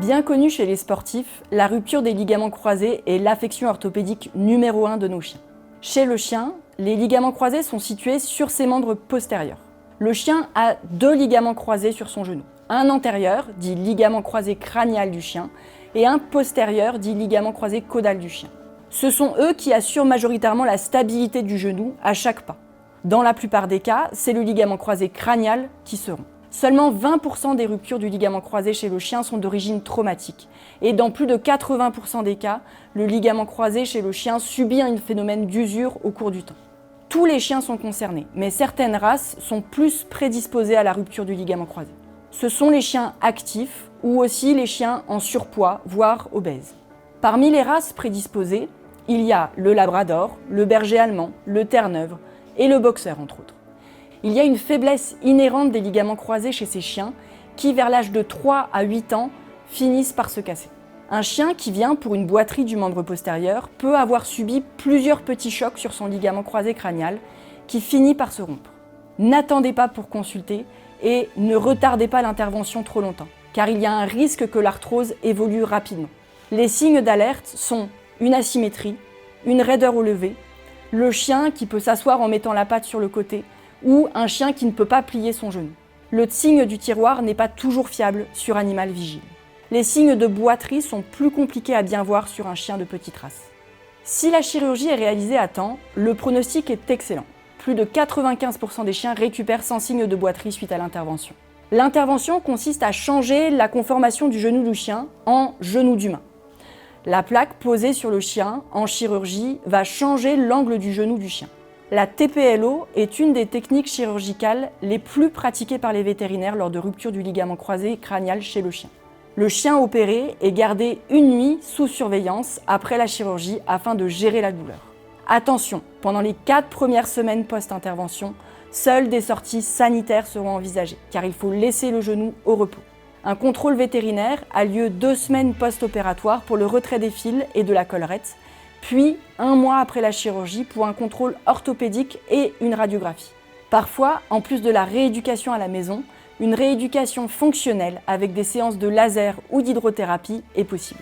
Bien connue chez les sportifs, la rupture des ligaments croisés est l'affection orthopédique numéro 1 de nos chiens. Chez le chien, les ligaments croisés sont situés sur ses membres postérieurs. Le chien a 2 ligaments croisés sur son genou. Un antérieur, dit ligament croisé crânial du chien, et un postérieur, dit ligament croisé caudal du chien. Ce sont eux qui assurent majoritairement la stabilité du genou à chaque pas. Dans la plupart des cas, c'est le ligament croisé crânial qui se rompt. Seulement 20% des ruptures du ligament croisé chez le chien sont d'origine traumatique. Et dans plus de 80% des cas, le ligament croisé chez le chien subit un phénomène d'usure au cours du temps. Tous les chiens sont concernés, mais certaines races sont plus prédisposées à la rupture du ligament croisé. Ce sont les chiens actifs ou aussi les chiens en surpoids, voire obèses. Parmi les races prédisposées, il y a le labrador, le berger allemand, le terre-neuve et le boxer entre autres. Il y a une faiblesse inhérente des ligaments croisés chez ces chiens qui, vers l'âge de 3 à 8 ans, finissent par se casser. Un chien qui vient pour une boiterie du membre postérieur peut avoir subi plusieurs petits chocs sur son ligament croisé crânial qui finit par se rompre. N'attendez pas pour consulter et ne retardez pas l'intervention trop longtemps, car il y a un risque que l'arthrose évolue rapidement. Les signes d'alerte sont une asymétrie, une raideur au lever, le chien qui peut s'asseoir en mettant la patte sur le côté, ou un chien qui ne peut pas plier son genou. Le signe du tiroir n'est pas toujours fiable sur animal vigile. Les signes de boiterie sont plus compliqués à bien voir sur un chien de petite race. Si la chirurgie est réalisée à temps, le pronostic est excellent. Plus de 95% des chiens récupèrent sans signe de boiterie suite à l'intervention. L'intervention consiste à changer la conformation du genou du chien en genou d'humain. La plaque posée sur le chien en chirurgie va changer l'angle du genou du chien. La TPLO est une des techniques chirurgicales les plus pratiquées par les vétérinaires lors de rupture du ligament croisé crânial chez le chien. Le chien opéré est gardé une nuit sous surveillance après la chirurgie afin de gérer la douleur. Attention, pendant les 4 premières semaines post-intervention, seules des sorties sanitaires seront envisagées, car il faut laisser le genou au repos. Un contrôle vétérinaire a lieu 2 semaines post-opératoire pour le retrait des fils et de la collerette, puis 1 mois après la chirurgie pour un contrôle orthopédique et une radiographie. Parfois, en plus de la rééducation à la maison, une rééducation fonctionnelle avec des séances de laser ou d'hydrothérapie est possible.